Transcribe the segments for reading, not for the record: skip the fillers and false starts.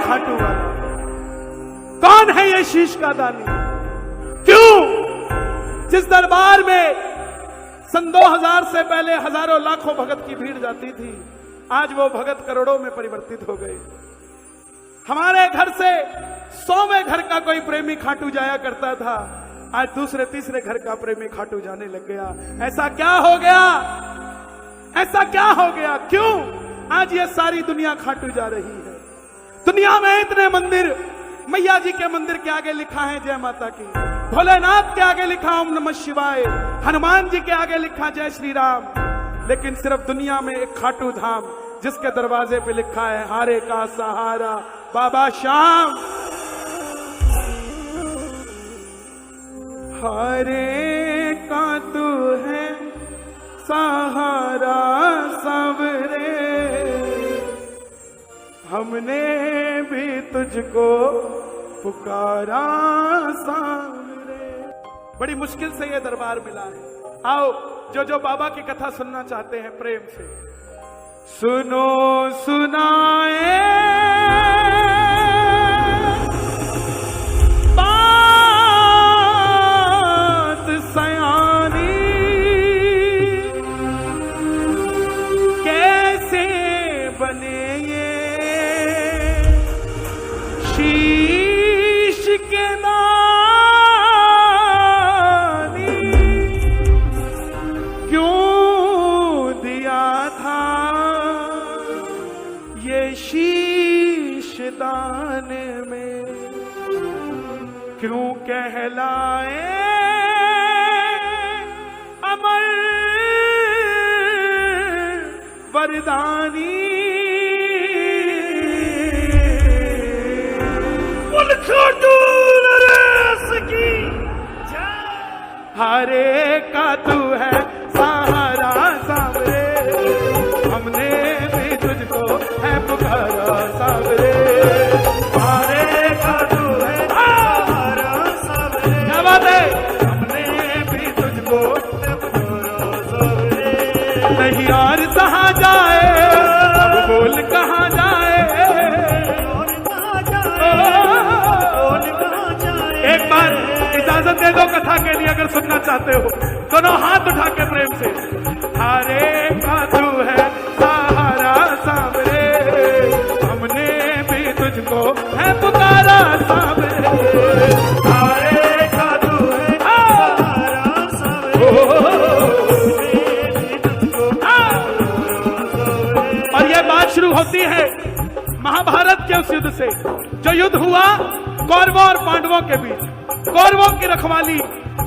खाटू वाला? कौन है ये शीश का दानी? क्यों जिस दरबार में सन 2000 से पहले हजारों लाखों भगत की भीड़ जाती थी, आज वो भगत करोड़ों में परिवर्तित हो गए। हमारे घर से 100वें घर का कोई प्रेमी खाटू जाया करता था, आज दूसरे तीसरे घर का प्रेमी खाटू जाने लग गया। ऐसा क्या हो गया? ऐसा क्या हो गया? क्यों आज ये सारी दुनिया खाटू जा रही है? दुनिया में इतने मंदिर, मैया जी के मंदिर के आगे लिखा है जय माता की, भोलेनाथ के आगे लिखा ओम नमः शिवाय, हनुमान जी के आगे लिखा जय श्री राम, लेकिन सिर्फ दुनिया में एक खाटू धाम जिसके दरवाजे पे लिखा है हारे का सहारा बाबा श्याम। हारे का तू है सहारा सबरे, हमने भी तुझको पुकारा सामने। बड़ी मुश्किल से ये दरबार मिला है। आओ जो बाबा की कथा सुनना चाहते हैं प्रेम से सुनो सुनाए बात सयानी, कैसे बने ये शीश के दानी, क्यों दिया था ये शीश दान में, क्यों कहलाए अमर वरदानी। हारे का तू है सहारा सावरे, हमने भी तुझको है पुकारा सावरे। हारे का तू है सहारा सावरे, क्या बात है? हमने भी तुझको है पुकारा सावरे। नहीं और कहा जाए, अब बोल कहाँ जाए, एक बार इजाजत दे दो कथा के लिए, अगर सुनना चाहते हो दोनों हाथ उठा के प्रेम से। हारे का तू है सहारा सावरे, हमने भी तुझको है पुकारा सावरे। हारे का तू है सहारा सावरे, और ये बात शुरू होती है महाभारत के उस युद्ध से, जो युद्ध हुआ कौरवों और पांडवों के बीच। कौरवों की रखवाली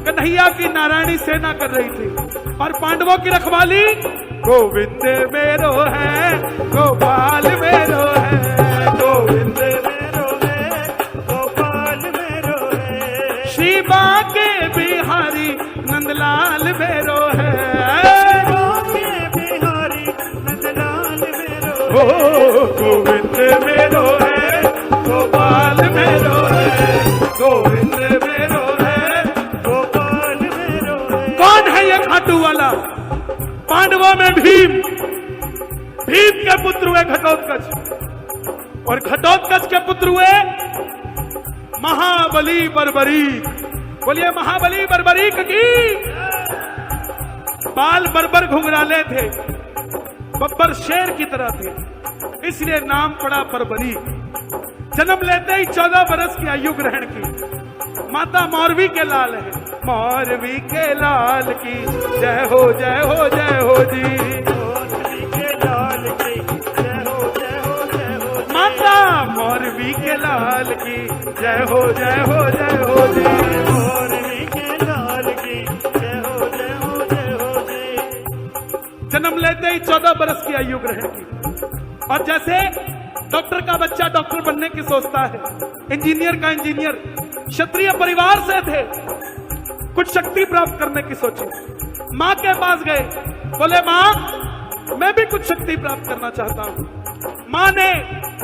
कन्हैया की नारायणी सेना कर रही थी, और पांडवों की रखवाली गोविंद मेरो है, गोपाल मेरो है, गोविंद मेरो है, गोपाल मेरो है, श्री बांके बिहारी नंदलाल मेरो है, बांके बिहारी नंदलाल मेरो है, गोविंद मेरो है, गोपाल मेरो है, गोविंद मेरो है, गोपाल मेरो है। कौन है ये खाटू वाला? पांडवों में भीम, भीम के पुत्र हुए घटोत्कच, और घटोत्कच के पुत्र हुए महाबली बर्बरीक। बोलिए महाबली बर्बरीक की। बाल बर्बर घुंघराले थे, बब्बर शेर की तरह थे, इसलिए नाम पड़ा बर्बरीक। जन्म लेते ही 14 बरस की आयु ग्रहण की। माता मौरवी के लाल है, मौरवी के लाल की जय हो जय हो जय हो जी, मौरवी के लाल की जय हो जय हो जय हो, माता मौरवी के लाल की जय हो जय हो जय हो जी, मौरवी के लाल की जय हो जय हो जय हो जी। जन्म लेते ही 14 बरस की आयु ग्रहण की, और जैसे डॉक्टर का बच्चा डॉक्टर बनने की सोचता है, इंजीनियर का इंजीनियर, क्षत्रिय परिवार से थे, कुछ शक्ति प्राप्त करने की सोची। माँ के पास गए, बोले माँ मैं भी कुछ शक्ति प्राप्त करना चाहता हूँ। माँ ने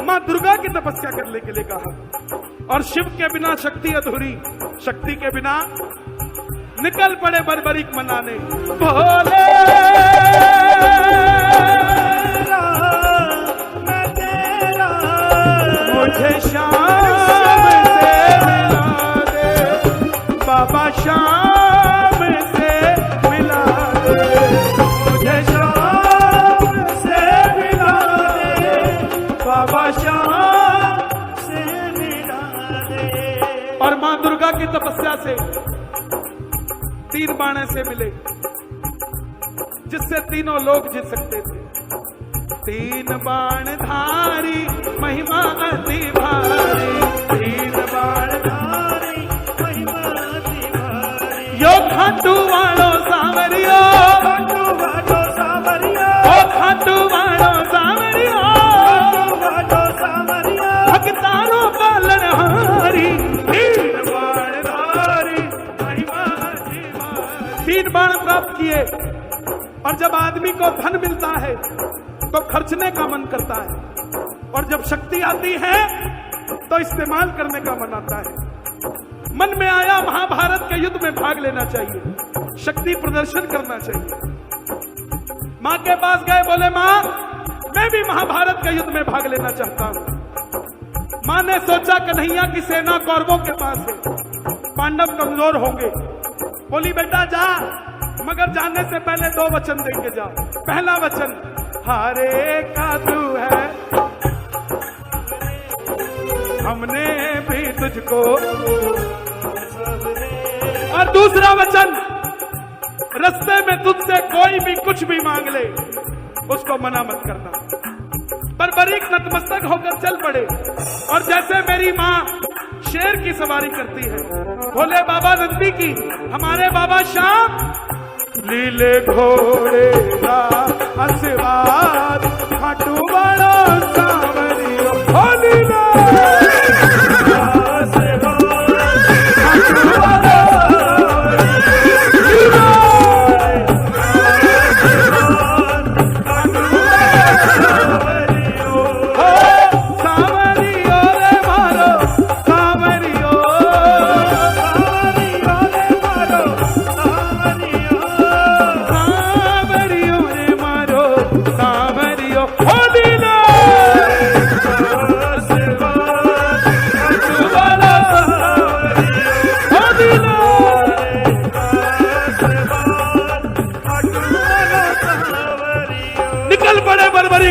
माँ दुर्गा की तपस्या करने के लिए कहा, और शिव के बिना शक्ति अधूरी, शक्ति के बिना निकल पड़े बर्बरीक मनाने। भोले मुझे शाम से मिला दे बाबा, शाम से मिला दे, मुझे शाम से मिला दे बाबा, शाम से मिला दे। और मां दुर्गा की तपस्या से 3 बाण ऐसे मिले जिससे तीनों लोग जीत सकते थे। 3 बाण धारी महिमा अति भारी, 3 बाण धारी महिमा अति भारी। यो खाटू वालो सांवरियो, खाटू वालो सांवरियो, ओ खाटू वालो सांवरियो, खाटू वालो सांवरियो, भक्तारो पालनहारी। 3 बाण धारी महिमा अति भारी। 3 बाण प्राप्त किए। और जब आदमी को धन मिलता है तो खर्चने का मन करता है, और जब शक्ति आती है तो इस्तेमाल करने का मन आता है। मन में आया महाभारत के युद्ध में भाग लेना चाहिए, शक्ति प्रदर्शन करना चाहिए। मां के पास गए, बोले मां मैं भी महाभारत के युद्ध में भाग लेना चाहता हूं। मां ने सोचा कन्हैया की सेना कौरवों के पास है, पांडव कमजोर होंगे। बोली बेटा जा, मगर जाने से पहले 2 वचन देंगे जा। पहला वचन हारे का तू है, हमने भी तुझको। और दूसरा वचन, रास्ते में तुझसे कोई भी कुछ भी मांग ले उसको मना मत करना। बर्बरीक नतमस्तक होकर चल पड़े, और जैसे मेरी मां शेर की सवारी करती है, भोले बाबा नंदी की, हमारे बाबा श्याम लीले घोड़े का आशीर्वाद, खाटू वाला सांवरियो, हो लीला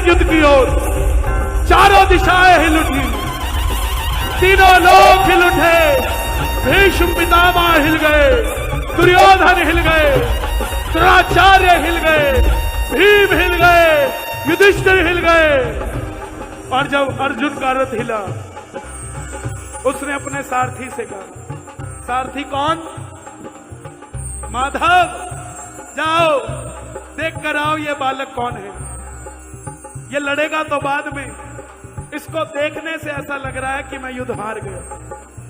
युद्ध की ओर। चारों दिशाएं हिल उठी, तीनों लोग हिल उठे। भीष्म पितामह हिल गए, दुर्योधन हिल गए, द्रोणाचार्य हिल गए, भीम हिल गए, युधिष्ठिर हिल गए। और जब अर्जुन का रथ हिला, उसने अपने सारथी से कहा, सारथी कौन? माधव, जाओ देख कर आओ ये बालक कौन है। ये लड़ेगा तो बाद में, इसको देखने से ऐसा लग रहा है कि मैं युद्ध हार गया।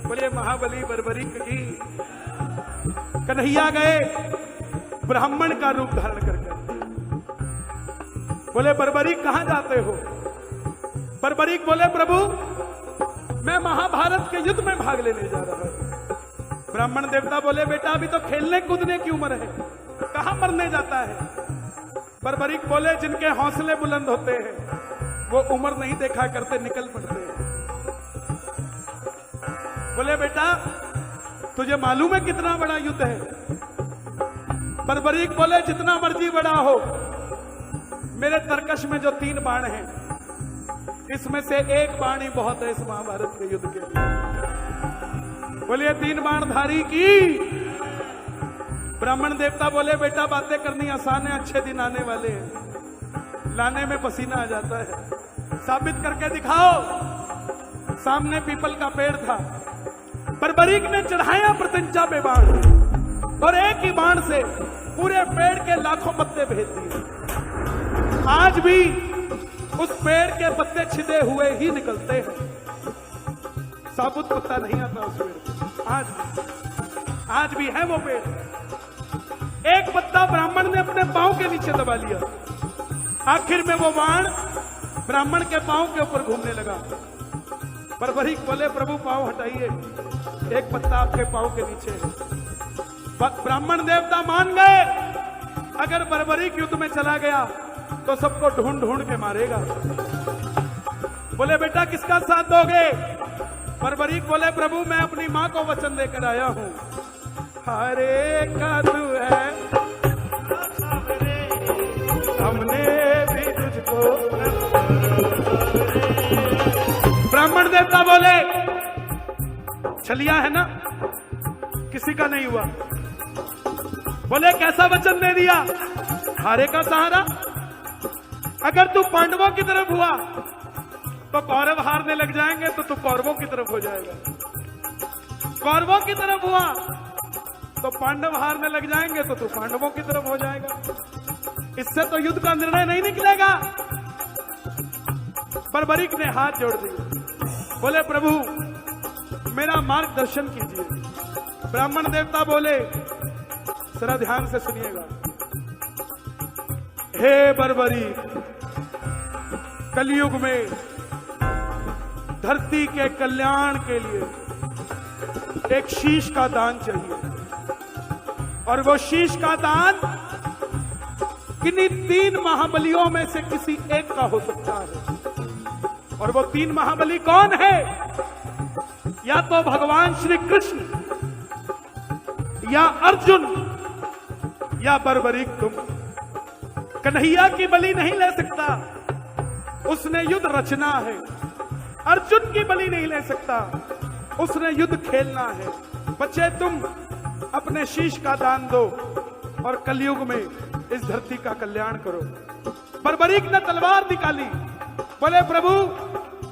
बोले महाबली बर्बरीक की। कन्हैया गए ब्राह्मण का रूप धारण करके। बोले बर्बरीक कहां जाते हो? बर्बरीक बोले प्रभु मैं महाभारत के युद्ध में भाग लेने जा रहा हूं। ब्राह्मण देवता बोले बेटा अभी तो खेलने कूदने की उम्र है, कहां मरने जाता है? बर्बरीक बोले जिनके हौसले बुलंद होते हैं वो उम्र नहीं देखा करते, निकल पड़ते हैं। बोले बेटा तुझे मालूम है कितना बड़ा युद्ध है? बर्बरीक बोले जितना मर्जी बड़ा हो, मेरे तरकश में जो 3 बाण हैं इसमें से 1 बाण ही बहुत है इस महाभारत के युद्ध के लिए। बोले 3 बाण धारी की। ब्राह्मण देवता बोले बेटा बातें करनी आसान है, अच्छे दिन आने वाले हैं, लाने में पसीना आ जाता है, साबित करके दिखाओ। सामने पीपल का पेड़ था, बर्बरीक ने चढ़ाया प्रत्यंचा पे बाण, और एक ही बाण से पूरे पेड़ के लाखों पत्ते भेज दिए। आज भी उस पेड़ के पत्ते छिदे हुए ही निकलते हैं, साबुत पत्ता नहीं आता उस पेड़ पे। आज भी है वो पेड़। एक पत्ता ब्राह्मण ने अपने पांव के नीचे दबा लिया, आखिर में वो बाण ब्राह्मण के पांव के ऊपर घूमने लगा। बर्बरीक बोले प्रभु पांव हटाइए, एक पत्ता आपके पांव के नीचे है। ब्राह्मण देवता मान गए, अगर बर्बरीक युद्ध में चला गया तो सबको ढूंढ ढूंढ के मारेगा। बोले बेटा किसका साथ दोगे? बर्बरीक बोले प्रभु मैं अपनी माँ को वचन देकर आया हूँ। हरे का तू है हमने भी तुझको। ब्राह्मण देवता बोले छलिया है ना, किसी का नहीं हुआ। बोले कैसा वचन दे दिया? हारे का सहारा। अगर तू पांडवों की तरफ हुआ तो कौरव हारने लग जाएंगे, तो तू कौरवों की तरफ हो जाएगा। कौरवों की तरफ हुआ तो पांडव हारने लग जाएंगे, तो तू पांडवों की तरफ हो जाएगा। इससे तो युद्ध का निर्णय नहीं निकलेगा। बर्बरीक ने हाथ जोड़ दिए। बोले प्रभु मेरा मार्गदर्शन कीजिए। ब्राह्मण देवता बोले जरा ध्यान से सुनिएगा। हे बर्बरीक, कलयुग में धरती के कल्याण के लिए एक शीश का दान चाहिए, और वो शीश का दान किन्हीं 3 महाबलियों में से किसी एक का हो सकता है। और वो 3 महाबली कौन है? या तो भगवान श्री कृष्ण, या अर्जुन, या बर्बरीक तुम। कन्हैया की बलि नहीं ले सकता, उसने युद्ध रचना है। अर्जुन की बलि नहीं ले सकता, उसने युद्ध खेलना है। बच्चे तुम अपने शीश का दान दो और कलयुग में इस धरती का कल्याण करो। बर्बरीक ने तलवार निकाली। बोले प्रभु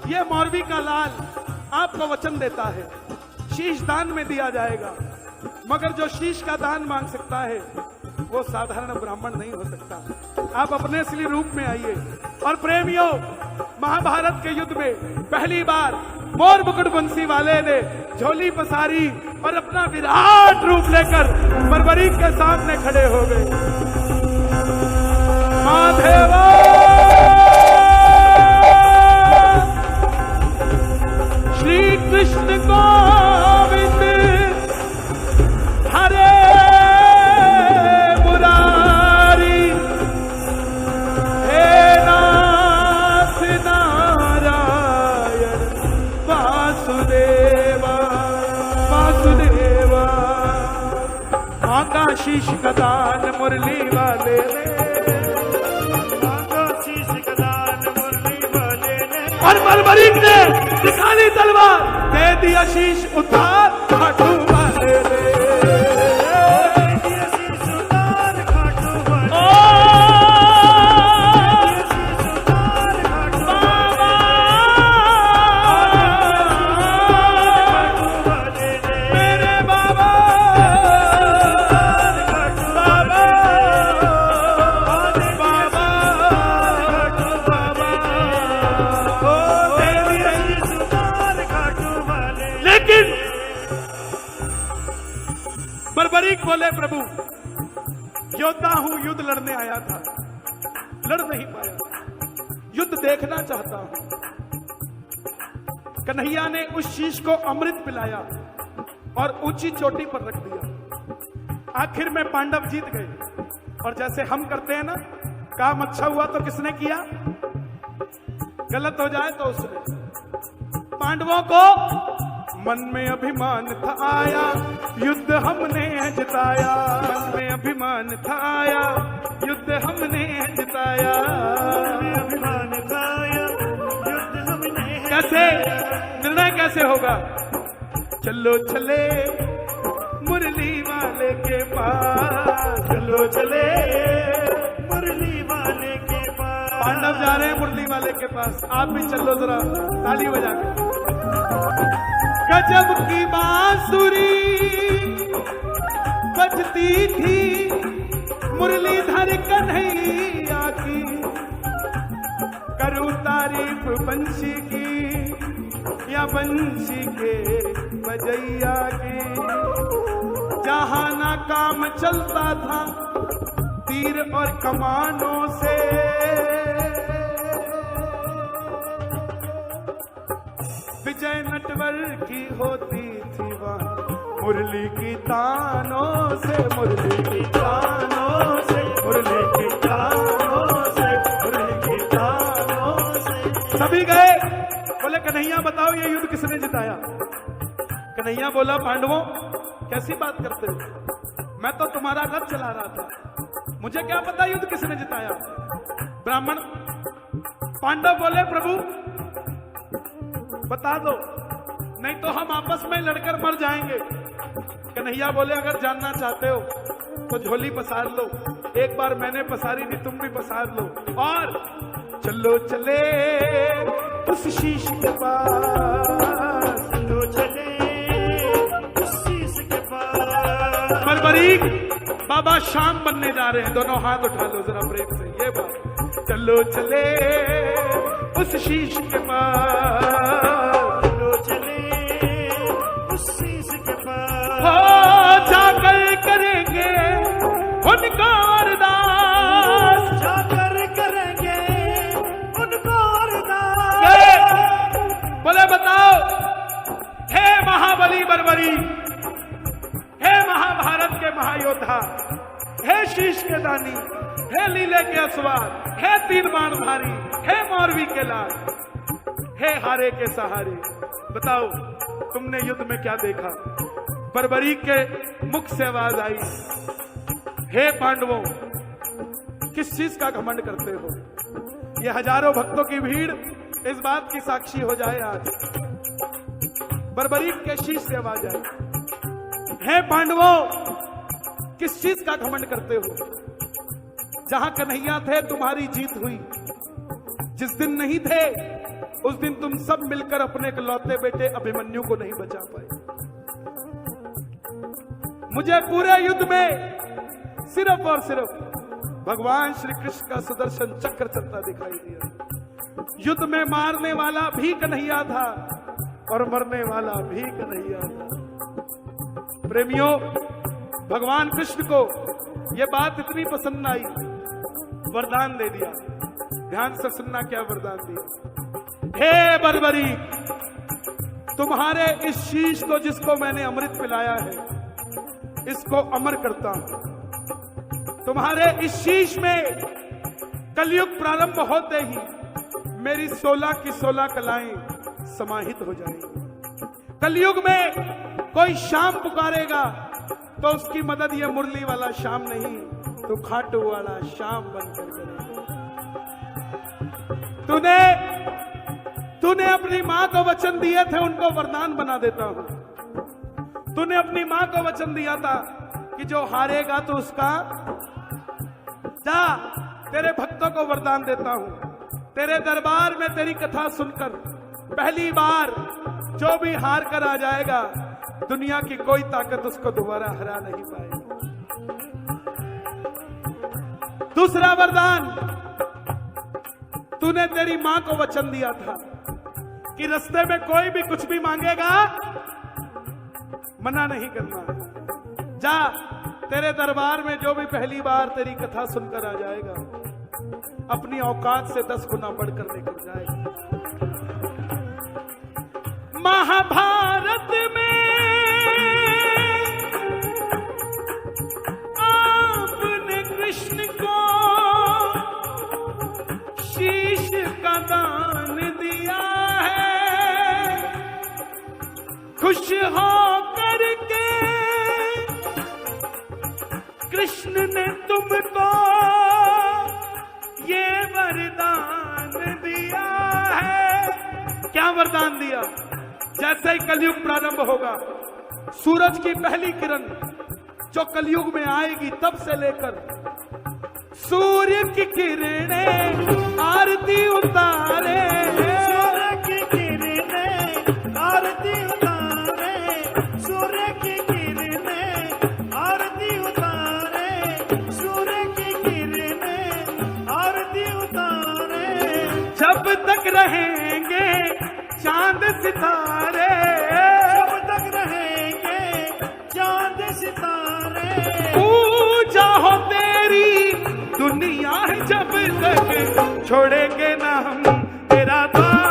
ये मौरवी का लाल आपको वचन देता है शीश दान में दिया जाएगा, मगर जो शीश का दान मांग सकता है वो साधारण ब्राह्मण नहीं हो सकता। आप अपने असली रूप में आइए। और प्रेमियों, महाभारत के युद्ध में पहली बार मोर मुकुट बंसी वाले ने झोली पसारी और अपना विराट रूप लेकर बर्बरीक के सामने खड़े हो गए। माधेवा श्री कृष्ण गोविंद हरे मुरारी, हे नाथ नारायण वासुदेवा वासुदेवा। मां का शीश का दान मुरली वाले ने, मां का शीश का दान मुरली वाले ने। और बर्बरीक ने निकाली तलवार, दे दिया शीश उतार खाटू वाले ने। बर्बरीक बोले प्रभु योद्धा हूं, युद्ध लड़ने आया था, लड़ नहीं पाया, युद्ध देखना चाहता हूं। कन्हैया ने उस शीश को अमृत पिलाया और ऊंची चोटी पर रख दिया। आखिर में पांडव जीत गए। और जैसे हम करते हैं ना, काम अच्छा हुआ तो किसने किया, गलत हो जाए तो उसने। पांडवों को मन में अभिमान था आया, युद्ध हमने जिताया। मन में अभिमान था आया, युद्ध हमने जिताया। अभिमान था आया, युद्ध हमने। कैसे निर्णय कैसे होगा? चलो चले मुरली वाले के पास, चलो चले मुरली वाले के पास। पांडव जा रहे हैं मुरली वाले के पास, आप भी चलो जरा ताली बजा के। गजब की बांसुरी बजती थी मुरलीधर कन्हैया की, करूं तारीफ बंशी की या बंशी के बजैया की। जहां ना काम चलता था तीर और कमानों से, विजय नटवर की होती थी वहां मुरली की तानों से, मुरली की तानों से, मुरली की तानों से, मुरली की तानों से। सभी गए कन्हैया बताओ ये युद्ध किसने जिताया? कन्हैया बोला, पांडवों, कैसी बात करते हो? मैं तो तुम्हारा घर चला रहा था, मुझे क्या पता युद्ध किसने जिताया? ब्राह्मण पांडव बोले, प्रभु बता दो, नहीं तो हम आपस में लड़कर मर जाएंगे। कन्हैया बोले, अगर जानना चाहते हो तो झोली पसार लो, एक बार मैंने पसारी थी, तुम भी पसार लो, और चलो चले उस शीश के पास, चलो चले उस शीश के पास। बरबरीक बाबा शाम बनने जा रहे हैं, दोनों हाथ उठा लो जरा प्रेम से, ये बात। चलो चले उस शीश के पास, चलो चले उस शीश के पास, हो जाकर करेंगे उनको अरदास, जाकर करेंगे उनको अरदास। बोले, बताओ हे महाबली बरबरी, हे महाभारत के महायोद्धा, हे शीश के दानी, हे लीले के अस्वार, हे तीन बाणधारी, हे मौरवी के लाल, हे हारे के सहारे, बताओ तुमने युद्ध में क्या देखा? बरबरी के मुख से आवाज आई, हे पांडवों, किस चीज का घमंड करते हो? ये हजारों भक्तों की भीड़ इस बात की साक्षी हो जाए आज। बरबरी के शीश से आवाज आई, हे पांडवों, किस चीज का घमंड करते हो? जहां कन्हैया थे तुम्हारी जीत हुई, जिस दिन नहीं थे उस दिन तुम सब मिलकर अपने इकलौते बेटे अभिमन्यु को नहीं बचा पाए। मुझे पूरे युद्ध में सिर्फ और सिर्फ भगवान श्री कृष्ण का सुदर्शन चक्र चलता दिखाई दिया। युद्ध में मारने वाला भी कन्हैया था और मरने वाला भी कन्हैया था। प्रेमियों, भगवान कृष्ण को यह बात इतनी पसंद आई, वरदान दे दिया। ध्यान से सुनना क्या वरदान दिया। हे बरबरी, तुम्हारे इस शीश को जिसको मैंने अमृत पिलाया है, इसको अमर करता हूं। तुम्हारे इस शीश में कलयुग प्रारंभ होते ही मेरी 16 की 16 कलाएं समाहित हो जाएंगी। कलयुग में कोई शाम पुकारेगा तो उसकी मदद ये मुरली वाला शाम नहीं, तो खाटू वाला शाम बनकर करेगा। तूने अपनी मां को वचन दिए थे, उनको वरदान बना देता हूं। तूने अपनी मां को वचन दिया था कि जो हारेगा तो उसका, जा तेरे भक्तों को वरदान देता हूं, तेरे दरबार में तेरी कथा सुनकर पहली बार जो भी हार कर आ जाएगा, दुनिया की कोई ताकत उसको दोबारा हरा नहीं पाएगी। दूसरा वरदान, तूने तेरी मां को वचन दिया था कि रास्ते में कोई भी कुछ भी मांगेगा मना नहीं करना। जा तेरे दरबार में जो भी पहली बार तेरी कथा सुनकर आ जाएगा, अपनी औकात से 10 गुना बढ़कर लेकर जाएगा। महाभारत में आपने कृष्ण को शीश का दान दिया है, खुश हो करके कृष्ण ने तुमको ये वरदान दिया है। क्या वरदान दिया? जैसे ही कलयुग प्रारंभ होगा, सूरज की पहली किरण जो कलयुग में आएगी, तब से लेकर सूर्य की किरणें आरती उतारे, सूर्य की किरणें आरती उतारे, सूर्य की किरणें आरती उतारे, सूर्य की किरणें आरती उतारे। जब तक रहेंगे चांद सितारे, जब तक रहेंगे चांद सितारे, पूजा हो तेरी दुनिया है जब तक, छोड़ेंगे ना हम तेरा द्वार।